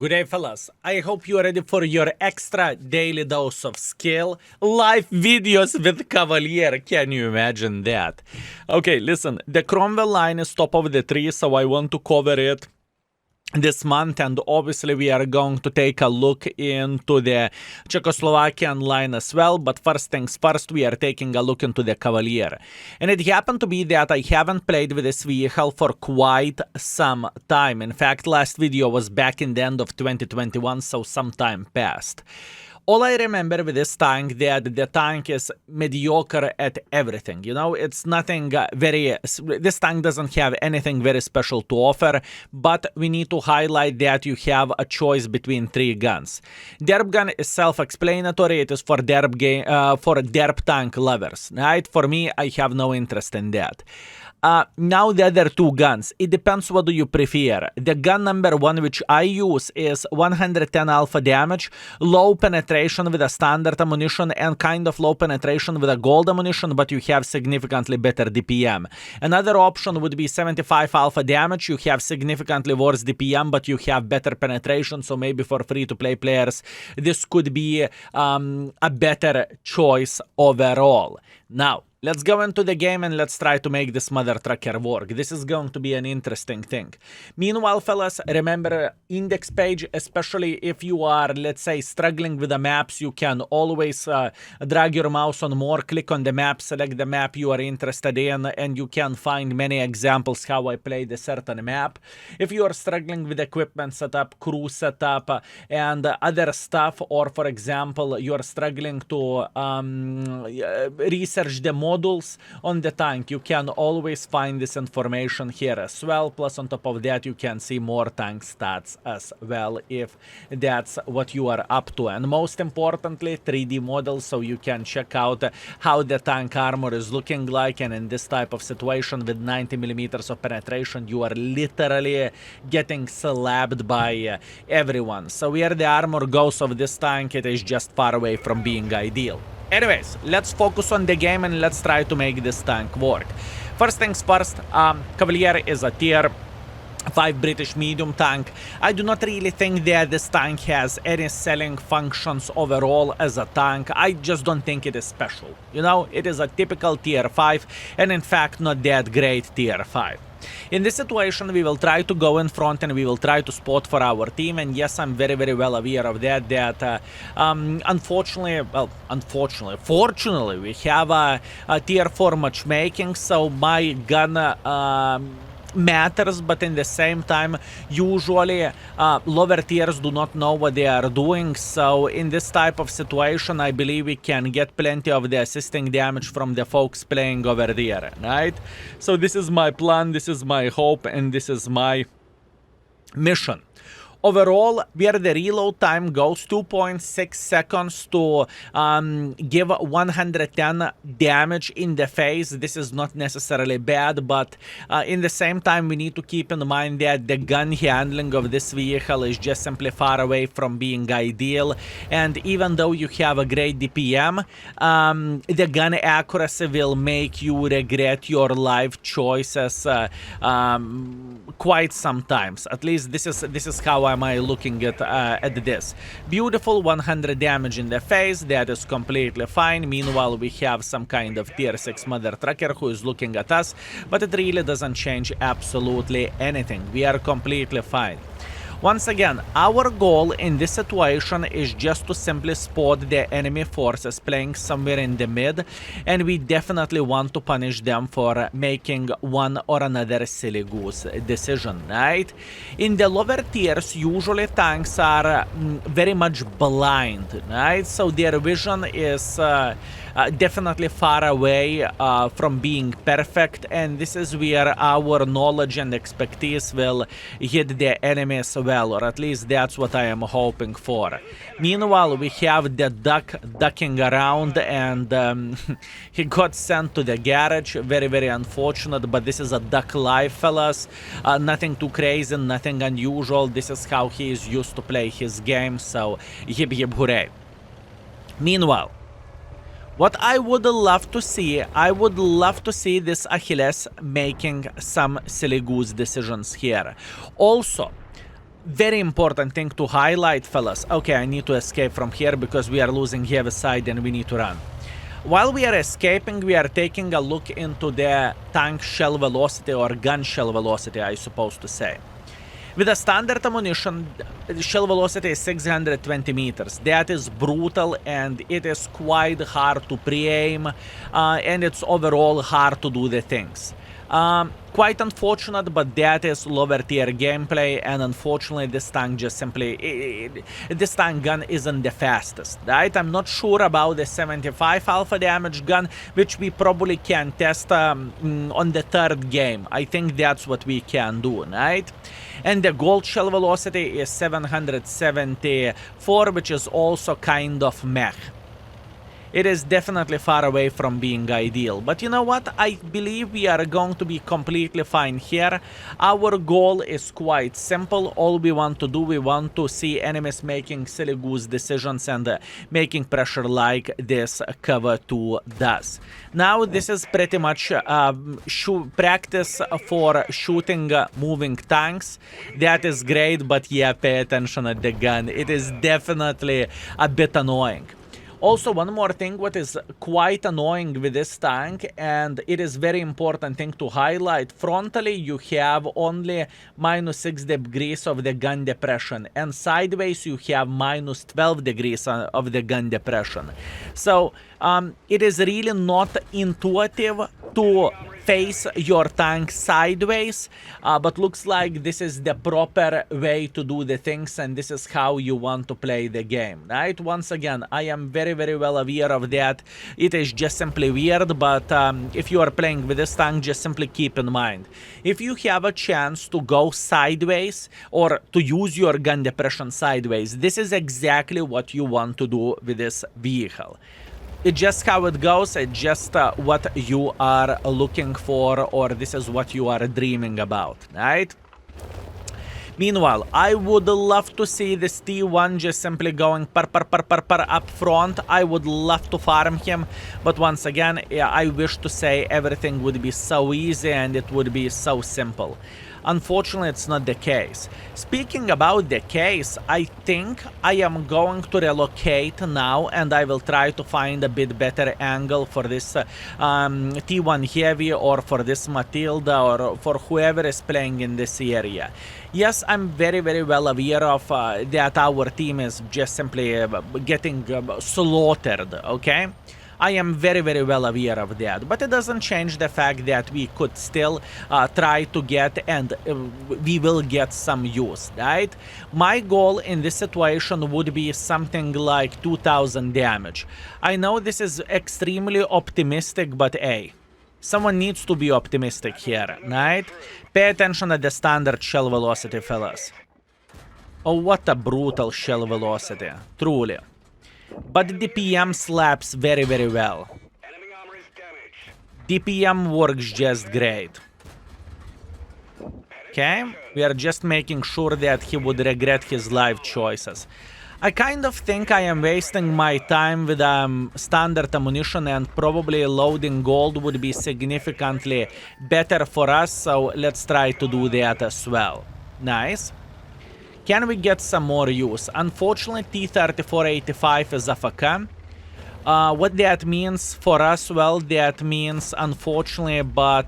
Good day, fellas. I hope you're ready for your extra daily dose of skill. Live videos with Cavalier. Can you imagine that? Okay, listen. The Cromwell line is top of the tree, so I want to cover it this month, and obviously we are going to take a look into the Czechoslovakian line as well, but first things first, we are taking a look into the Cavalier. And it happened to be that I haven't played with this vehicle for quite some time. In fact, last video was back in the end of 2021, so some time passed. All I remember with this tank that the tank is mediocre at everything. You know, it's nothing this tank doesn't have anything very special to offer, but we need to highlight that you have a choice between three guns. Derp gun is self-explanatory. It is for derp tank lovers, right? For me, I have no interest in that. Now the other two guns, it depends what do you prefer. The gun number one which I use is 110 alpha damage, low penetration with a standard ammunition and kind of low penetration with a gold ammunition, but you have significantly better DPM. Another option would be 75 alpha damage, you have significantly worse DPM, but you have better penetration, so maybe for free-to-play players this could be a better choice overall. Now, let's go into the game and let's try to make this mother trucker work. This is going to be an interesting thing. Meanwhile, fellas, remember index page, especially if you are, let's say, struggling with the maps, you can always drag your mouse on more, click on the map, select the map you are interested in, and you can find many examples how I played a certain map. If you are struggling with equipment setup, crew setup, and other stuff, or for example, you are struggling to research the modules on the tank, you can always find this information here as well. Plus on top of that, you can see more tank stats as well if that's what you are up to. And most importantly, 3D models, so you can check out how the tank armor is looking like. And in this type of situation with 90 millimeters of penetration, you are literally getting slapped by everyone. So where the armor goes of this tank, it is just far away from being ideal. Anyways, let's focus on the game and let's try to make this tank work. First things first, Cavalier is a tier 5 British medium tank. I do not really think that this tank has any selling functions overall as a tank. I just don't think it is special. You know, it is a typical tier 5 and in fact not that great tier 5. In this situation, we will try to go in front and we will try to spot for our team. And yes, I'm very, very well aware of that, fortunately, we have a tier 4 matchmaking, so my gun matters, but in the same time, usually lower tiers do not know what they are doing. So in this type of situation, I believe we can get plenty of the assisting damage from the folks playing over there, right? So this is my plan, this is my hope, and this is my mission. Overall, where the reload time goes 2.6 seconds to give 110 damage in the face. This is not necessarily bad, but in the same time, we need to keep in mind that the gun handling of this vehicle is just simply far away from being ideal. And even though you have a great DPM, the gun accuracy will make you regret your life choices quite sometimes. At least this is how am I looking at this. Beautiful 100 damage in the face, that is completely fine. Meanwhile, we have some kind of tier 6 mother trucker who is looking at us, but it really doesn't change absolutely anything. We are completely fine. Once again, our goal in this situation is just to simply spot the enemy forces playing somewhere in the mid, and we definitely want to punish them for making one or another silly goose decision, right? In the lower tiers, usually tanks are very much blind, right? So their vision is definitely far away from being perfect, and this is where our knowledge and expertise will hit the enemies well, or at least that's what I am hoping for. Meanwhile, we have the ducking around, and he got sent to the garage. Very, very unfortunate, but this is a duck life, fellas. Nothing too crazy, nothing unusual. This is how he is used to play his game, so hip hip hooray. Meanwhile, what I would love to see this Achilles making some silly goose decisions here. Also, very important thing to highlight, fellas. Okay, I need to escape from here because we are losing heavy side and we need to run. While we are escaping, we are taking a look into the tank shell velocity or gun shell velocity, I suppose to say. With a standard ammunition, shell velocity is 620 meters. That is brutal and it is quite hard to pre-aim and it's overall hard to do the things. Quite unfortunate, but that is lower tier gameplay, and unfortunately this tank just simply, this tank gun isn't the fastest, right? I'm not sure about the 75 alpha damage gun, which we probably can test on the third game. I think that's what we can do, right? And the gold shell velocity is 774, which is also kind of meh. It is definitely far away from being ideal. But you know what? I believe we are going to be completely fine here. Our goal is quite simple. All we want to do, we want to see enemies making silly goose decisions and making pressure like this cover 2 does. Now, this is pretty much practice for shooting moving tanks. That is great, but yeah, pay attention at the gun. It is definitely a bit annoying. Also, one more thing what is quite annoying with this tank, and it is very important thing to highlight, frontally you have only -6 degrees of the gun depression, and sideways you have -12 degrees of the gun depression. So it is really not intuitive to face your tank sideways, but looks like this is the proper way to do the things, and this is how you want to play the game, right? Once again, I am very well aware of that. It is just simply weird, but if you are playing with this tank, just simply keep in mind, if you have a chance to go sideways or to use your gun depression sideways, this is exactly what you want to do with this vehicle. It's just how it goes, it's just what you are looking for, or this is what you are dreaming about, right? Meanwhile, I would love to see this T1 just simply going up front. I would love to farm him, but once again, yeah, I wish to say everything would be so easy and it would be so simple. Unfortunately, it's not the case. Speaking about the case, I think I am going to relocate now, and I will try to find a bit better angle for this T1 Heavy, or for this Matilda, or for whoever is playing in this area. Yes, I'm very well aware of that our team is just simply getting slaughtered, okay? I am very well aware of that, but it doesn't change the fact that we could still try to get, and we will get some use, right? My goal in this situation would be something like 2000 damage. I know this is extremely optimistic, but hey, someone needs to be optimistic here, right? Pay attention at the standard shell velocity, fellas. Oh, what a brutal shell velocity, truly. But the DPM slaps very well. DPM works just great. Okay, we are just making sure that he would regret his life choices. I kind of think I am wasting my time with standard ammunition, and probably loading gold would be significantly better for us, so let's try to do that as well. Nice. Can we get some more use? Unfortunately, T-3485 is AFK. What that means for us, well, that means, unfortunately, but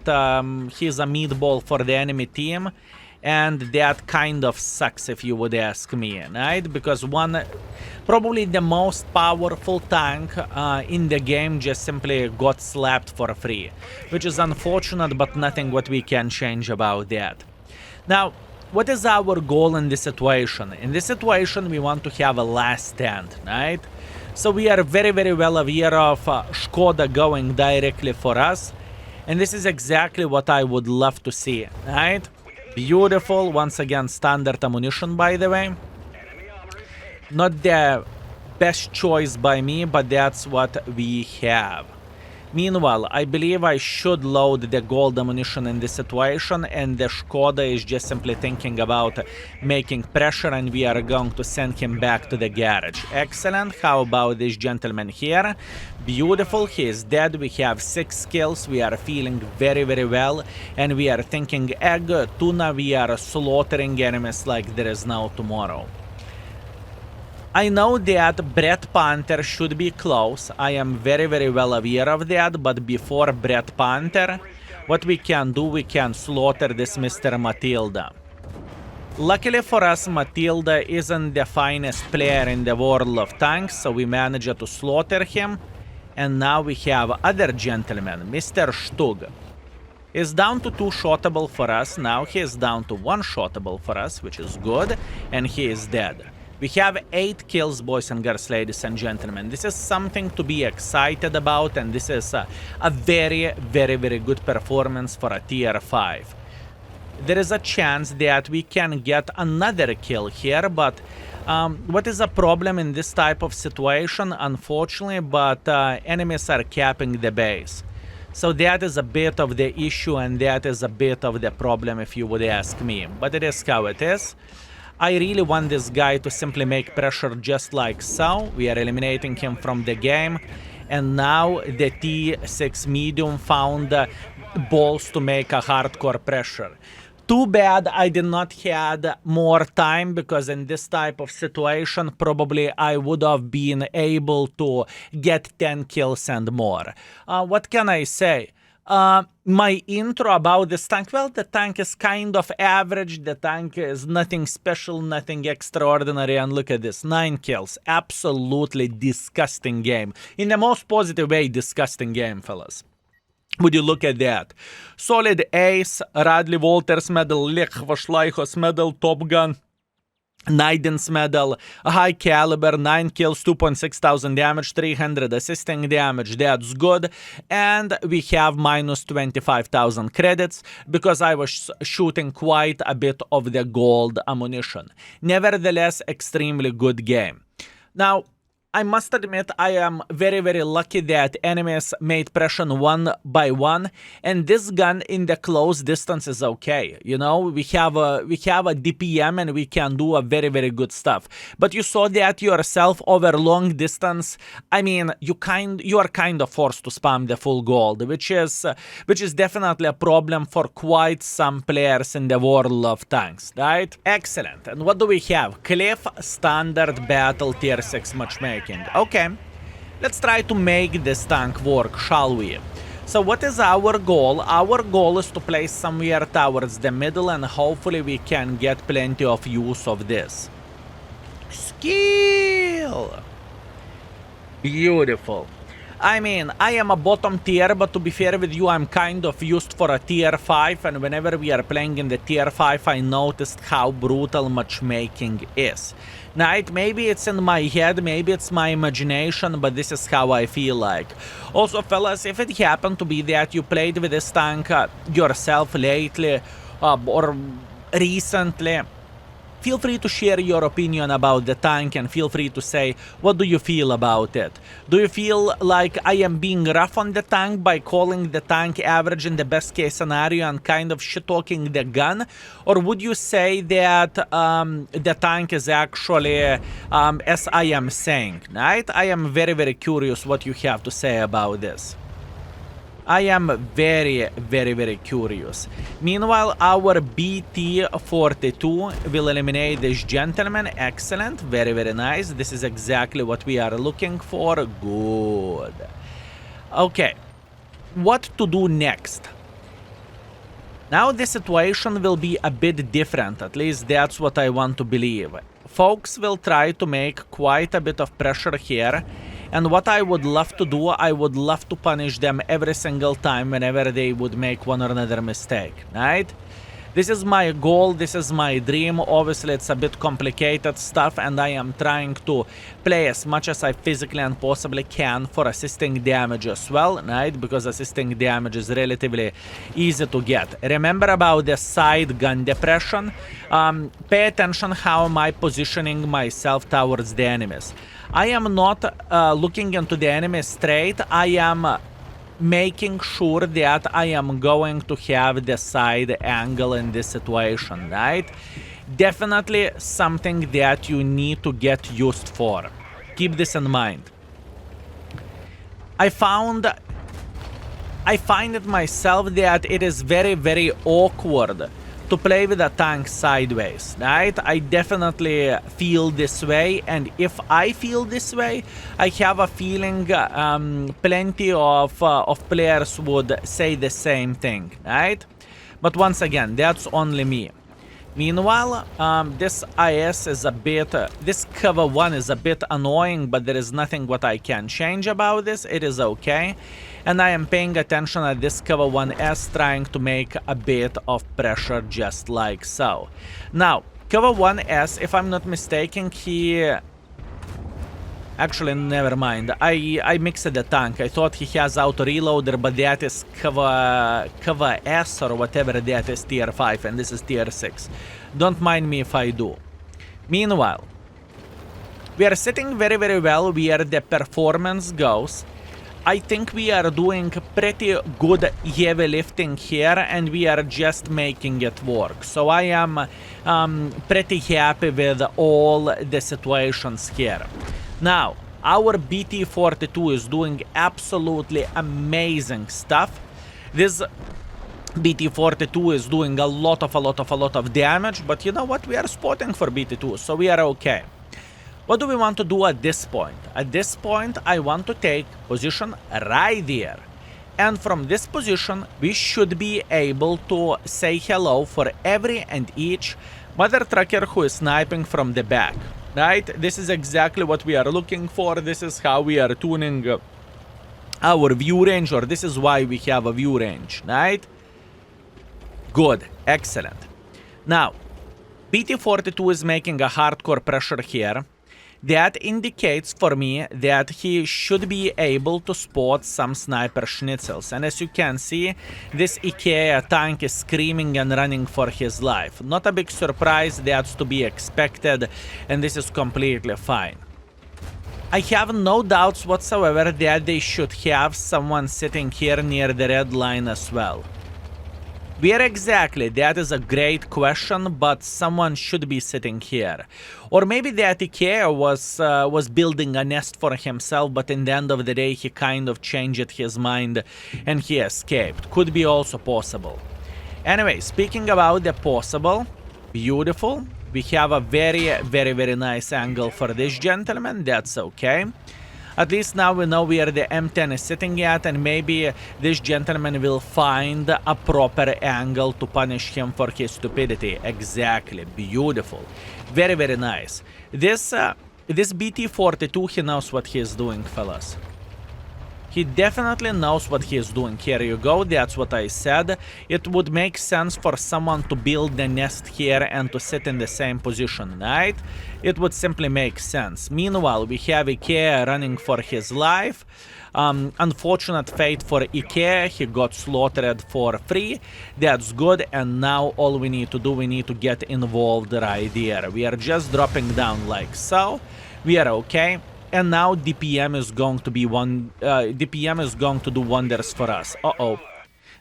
he's a meatball for the enemy team. And that kind of sucks, if you would ask me, right? Because probably the most powerful tank in the game just simply got slapped for free. Which is unfortunate, but nothing what we can change about that. Now, what is our goal in this situation? In this situation, we want to have a last stand, right? So we are very well aware of Skoda going directly for us. And this is exactly what I would love to see, right? Beautiful. Once again, standard ammunition, by the way. Not the best choice by me, but that's what we have. Meanwhile, I believe I should load the gold ammunition in this situation, and the Škoda is just simply thinking about making pressure, and we are going to send him back to the garage. Excellent. How about this gentleman here? Beautiful. He is dead. We have 6 kills. We are feeling very, very well, and we are thinking egg, tuna. We are slaughtering enemies like there is no tomorrow. I know that Brett Panther should be close. I am very, very well aware of that. But before Brett Panther, what we can do, we can slaughter this Mr. Matilda. Luckily for us, Matilda isn't the finest player in the world of tanks, so we managed to slaughter him. And now we have other gentleman, Mr. Stug. He's down to 2 shottable for us. Now he is down to 1 shottable for us, which is good. And he is dead. We have 8 kills, boys and girls, ladies and gentlemen. This is something to be excited about, and this is a very, very, very good performance for a tier 5. There is a chance that we can get another kill here, but what is a problem in this type of situation? Unfortunately, but enemies are capping the base. So that is a bit of the issue, and that is a bit of the problem, if you would ask me. But it is how it is. I really want this guy to simply make pressure just like so. We are eliminating him from the game. And now the T6 medium found balls to make a hardcore pressure. Too bad I did not had more time, because in this type of situation probably I would have been able to get 10 kills and more. What can I say? My intro about this tank, well, the tank is kind of average, the tank is nothing special, nothing extraordinary, and look at this, 9 kills, absolutely disgusting game. In the most positive way, disgusting game, fellas. Would you look at that? Solid Ace, Radley Walters medal, Lech Vašlaicos medal, Top Gun, Naiden's medal, a high caliber, 9 kills, 2.6 thousand damage, 300 assisting damage, that's good. And we have minus 25,000 credits, because I was shooting quite a bit of the gold ammunition. Nevertheless, extremely good game. Now, I must admit, I am very, very lucky that enemies made pressure 1 by 1, and this gun in the close distance is okay. You know, we have a DPM and we can do a very, very good stuff. But you saw that yourself over long distance. I mean, you are kind of forced to spam the full gold, which is definitely a problem for quite some players in the world of tanks, right? Excellent. And what do we have? Cliff Standard Battle Tier 6 Matchmaking. Okay, let's try to make this tank work, shall we? So what is our goal? Our goal is to place somewhere towards the middle, and hopefully we can get plenty of use of this. Skill! Beautiful. I mean, I am a bottom tier, but to be fair with you, I'm kind of used for a tier 5, and whenever we are playing in the tier 5, I noticed how brutal matchmaking is. Right? Maybe it's in my head, maybe it's my imagination, but this is how I feel like. Also, fellas, if it happened to be that you played with this tank yourself lately or recently, feel free to share your opinion about the tank, and feel free to say, what do you feel about it? Do you feel like I am being rough on the tank by calling the tank average in the best case scenario and kind of shit-talking the gun? Or would you say that the tank is actually as I am saying, right? I am very, very curious what you have to say about this. I am very, very, very curious. Meanwhile, our BT-42 will eliminate this gentleman. Excellent. Very, very nice. This is exactly what we are looking for. Good. Okay. What to do next? Now the situation will be a bit different. At least that's what I want to believe. Folks will try to make quite a bit of pressure here. And what I would love to do, I would love to punish them every single time whenever they would make one or another mistake, right? This is my goal, this is my dream. Obviously, it's a bit complicated stuff, and I am trying to play as much as I physically and possibly can for assisting damage as well, right? Because assisting damage is relatively easy to get. Remember about the side gun depression? Pay attention how am I positioning myself towards the enemies. I am not looking into the enemy straight. I am making sure that I am going to have the side angle in this situation, right? Definitely something that you need to get used for. Keep this in mind. I find it myself that it is very, very awkward to play with a tank sideways, right? I definitely feel this way, and if I feel this way, I have a feeling plenty of players would say the same thing, right? But once again, that's only me. Meanwhile, this IS is a bit, this cover 1 is a bit annoying, but there is nothing what I can change about this. It is okay. And I am paying attention at this cover 1S, trying to make a bit of pressure just like so. Now, cover 1S, if I'm not mistaken, he... Actually, never mind. I mixed the tank. I thought he has auto reloader, but that is cover S or whatever that is tier 5, and this is tier 6. Don't mind me if I do. Meanwhile, we are sitting very, very well where the performance goes. I think we are doing pretty good heavy lifting here, and we are just making it work. So I am pretty happy with all the situations here. Now, our BT-42 is doing absolutely amazing stuff. This BT-42 is doing a lot of damage, but you know what? We are spotting for BT-2, so we are okay. What do we want to do at this point? At this point, I want to take position right there. And from this position, we should be able to say hello for every and each mother trucker who is sniping from the back. Right? This is exactly what we are looking for. This is how we are tuning our view range, or this is why we have a view range, right? Good. Excellent. Now, BT-42 is making a hardcore pressure here. That indicates for me that he should be able to spot some sniper schnitzels. And as you can see, this IKEA tank is screaming and running for his life. Not a big surprise, that's to be expected, and this is completely fine. I have no doubts whatsoever that they should have someone sitting here near the red line as well. Where exactly? That is a great question, but someone should be sitting here. Or maybe that IKEA was building a nest for himself, but in the end of the day he kind of changed his mind and he escaped. Could be also possible. Anyway, speaking about the possible, beautiful. We have a very nice angle for this gentleman, that's okay. At least now we know where the M10 is sitting at, and maybe this gentleman will find a proper angle to punish him for his stupidity. Exactly. Beautiful. Very nice. This BT-42, he knows what he is doing, fellas. He definitely knows what he is doing. Here you go, that's what I said. It would make sense for someone to build the nest here and to sit in the same position, right? It would simply make sense. Meanwhile, we have IKEA running for his life. Unfortunate fate for IKEA, he got slaughtered for free. That's good, and now all we need to do, we need to get involved right here. We are just dropping down like so. We are okay. And now DPM is going to be DPM is going to do wonders for us. Uh-oh.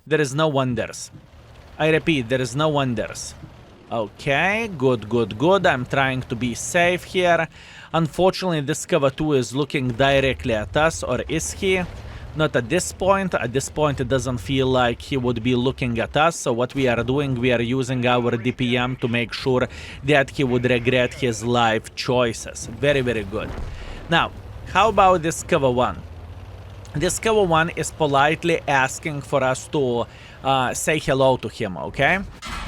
There is no wonders. I repeat, there is no wonders. Okay, good. I'm trying to be safe here. Unfortunately, this cover 2 is looking directly at us, or is he? Not at this point. At this point, it doesn't feel like he would be looking at us. So what we are doing, we are using our DPM to make sure that he would regret his life choices. Very good. Now, how about this cover 1? This cover 1 is politely asking for us to say hello to him, okay?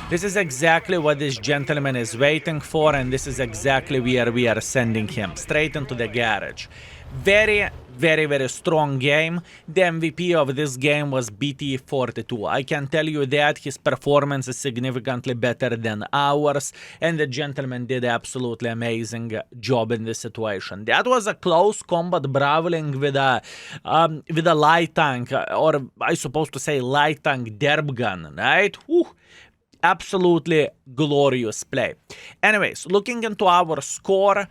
This is exactly what this gentleman is waiting for, and this is exactly where we are sending him, straight into the garage. Very strong game. The MVP of this game was BT-42. I can tell you that his performance is significantly better than ours, and the gentleman did absolutely amazing job in this situation. That was a close combat brawling with a light tank, or I suppose to say light tank derb gun, right? Whew. Absolutely glorious play. Anyways, looking into our score,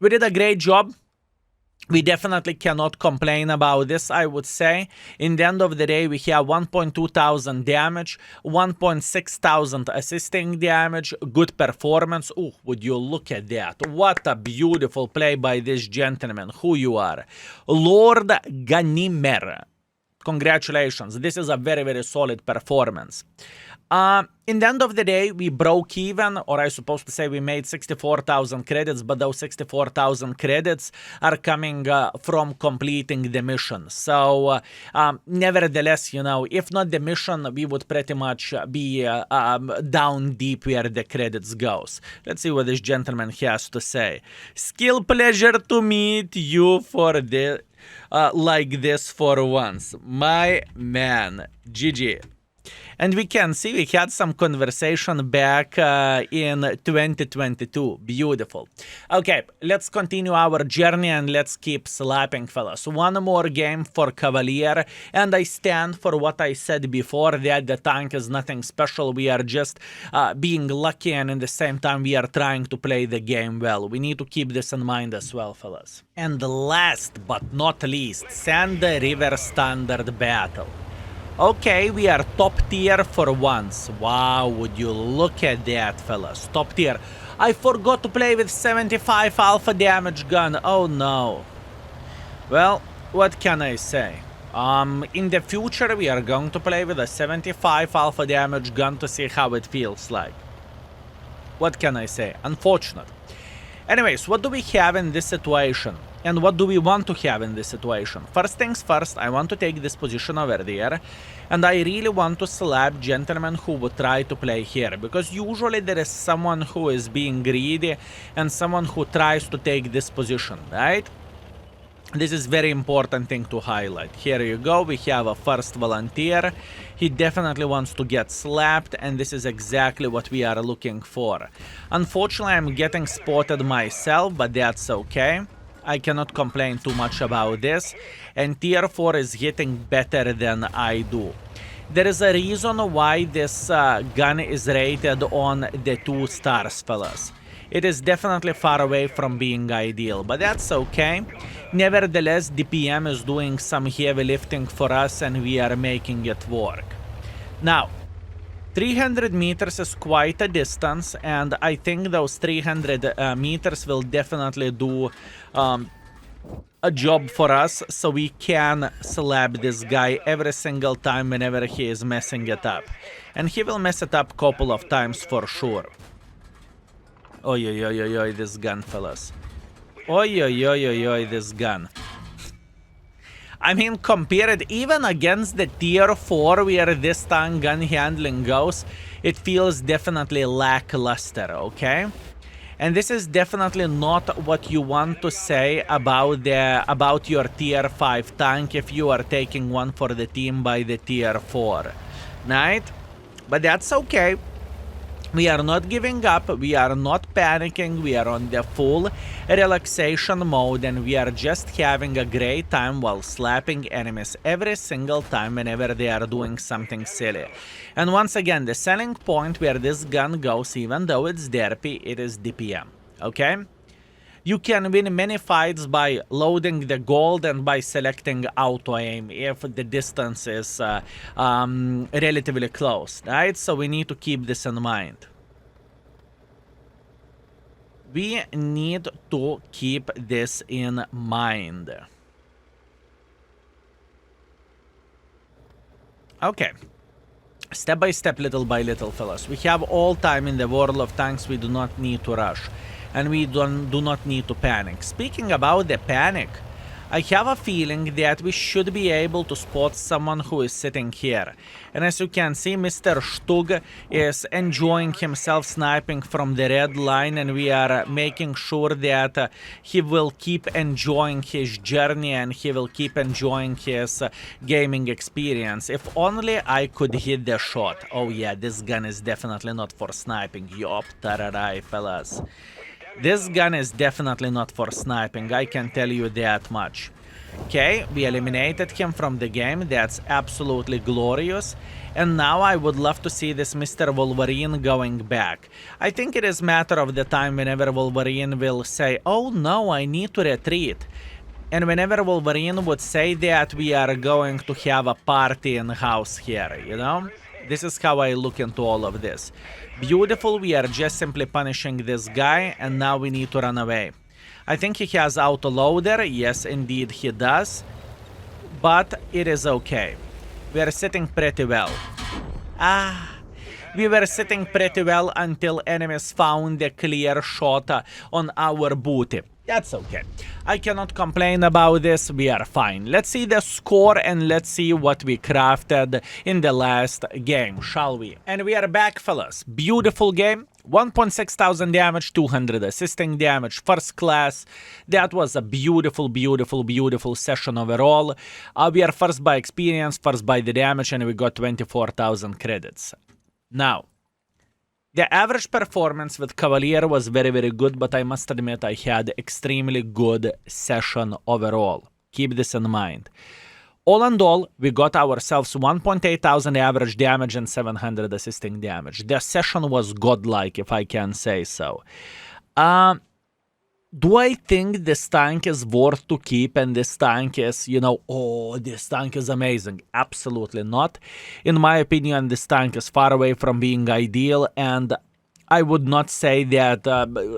we did a great job. We definitely cannot complain about this, I would say. In the end of the day, we have 1.2 thousand damage, 1.6 thousand assisting damage, good performance. Oh, would you look at that? What a beautiful play by this gentleman. Who you are? Lord Ganimer. Congratulations. This is a very, very solid performance. In the end of the day, we broke even, or I suppose to say we made 64,000 credits, but those 64,000 credits are coming from completing the mission. So, nevertheless, you know, if not the mission, we would pretty much be down deep where the credits goes. Let's see what this gentleman has to say. Skill pleasure to meet you for the like this for once. My man, GG. And we can see we had some conversation back in 2022. Beautiful. Okay, let's continue our journey and let's keep slapping, fellas. One more game for Cavalier, and I stand for what I said before, that the tank is nothing special. We are just being lucky, and in the same time we are trying to play the game well. We need to keep this in mind as well, fellas. And last but not least, Sand River Standard Battle. Okay, we are top tier for once. Wow, would you look at that, fellas. Top tier. I forgot to play with 75 alpha damage gun. Oh no. Well, what can I say? In the future we are going to play with a 75 alpha damage gun to see how it feels like. What can I say? Unfortunate. Anyways, what do we have in this situation? And what do we want to have in this situation? First things first, I want to take this position over there. And I really want to slap gentlemen who would try to play here. Because usually there is someone who is being greedy and someone who tries to take this position, right? This is very important thing to highlight. Here you go, we have a first volunteer. He definitely wants to get slapped, and this is exactly what we are looking for. Unfortunately, I'm getting spotted myself, but that's okay. I cannot complain too much about this, and tier 4 is hitting better than I do. There is a reason why this gun is rated on the 2 stars, fellas. It is definitely far away from being ideal, but that's okay. Nevertheless, DPM is doing some heavy lifting for us and we are making it work. Now, 300 meters is quite a distance, and I think those 300 meters will definitely do a job for us, so we can slap this guy every single time whenever he is messing it up. And he will mess it up a couple of times for sure. Oi, oi, oi, oi, oi, this gun, fellas. Oi, oi, oi, oi, oi, this gun. I mean, compared even against the tier 4 where this tank gun handling goes, it feels definitely lackluster, okay? And this is definitely not what you want to say about your tier 5 tank if you are taking one for the team by the tier 4, right? But that's okay. We are not giving up, we are not panicking, we are on the full relaxation mode, and we are just having a great time while slapping enemies every single time whenever they are doing something silly. And once again, the selling point where this gun goes, even though it's derpy, it is DPM, okay? You can win many fights by loading the gold and by selecting auto-aim if the distance is relatively close, right? So we need to keep this in mind. We need to keep this in mind. Okay. Step by step, little by little, fellas. We have all time in the world of tanks. We do not need to rush. And we do not need to panic. Speaking about the panic, I have a feeling that we should be able to spot someone who is sitting here. And as you can see, Mr. Stug is enjoying himself sniping from the red line, and we are making sure that he will keep enjoying his journey and he will keep enjoying his gaming experience. If only I could hit the shot. Oh yeah, this gun is definitely not for sniping. Yup, tararai, fellas. This gun is definitely not for sniping, I can tell you that much. Okay, we eliminated him from the game, that's absolutely glorious. And now I would love to see this Mr. Wolverine going back. I think it is matter of the time whenever Wolverine will say, oh no, I need to retreat. And whenever Wolverine would say that, we are going to have a party in house here, you know? This is how I look into all of this. Beautiful, we are just simply punishing this guy, and now we need to run away. I think he has autoloader. Yes, indeed he does. But it is okay. We are sitting pretty well. We were sitting pretty well until enemies found a clear shot on our booty. That's okay. I cannot complain about this. We are fine. Let's see the score and let's see what we crafted in the last game, shall we? And we are back, fellas. Beautiful game. 1,600 damage, 200 assisting damage, first class. That was a beautiful, beautiful, beautiful session overall. We are first by experience, first by the damage, and we got 24,000 credits. Now, the average performance with Cavalier was very, very good, but I must admit I had extremely good session overall. Keep this in mind. All in all, we got ourselves 1,800 average damage and 700 assisting damage. The session was godlike, if I can say so. Do I think this tank is worth to keep and this tank is, you know, oh, this tank is amazing? Absolutely not. In my opinion, this tank is far away from being ideal, and I would not say that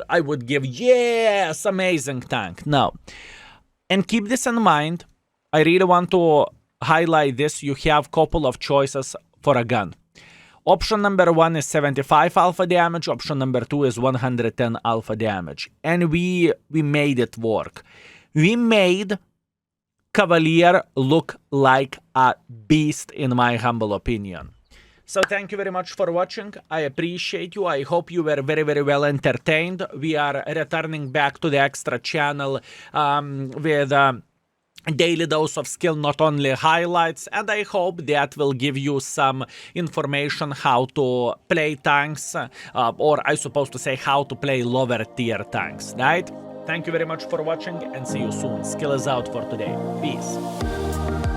I would give, yes, amazing tank. No. And keep this in mind. I really want to highlight this. You have a couple of choices for a gun. Option number 1 is 75 alpha damage. Option number 2 is 110 alpha damage. And we made it work. We made Cavalier look like a beast, in my humble opinion. So thank you very much for watching. I appreciate you. I hope you were very, very well entertained. We are returning back to the extra channel with daily dose of skill, not only highlights, and I hope that will give you some information how to play tanks, or I suppose to say how to play lower tier tanks, right? Thank you very much for watching and see you soon. Skill is out for today. Peace.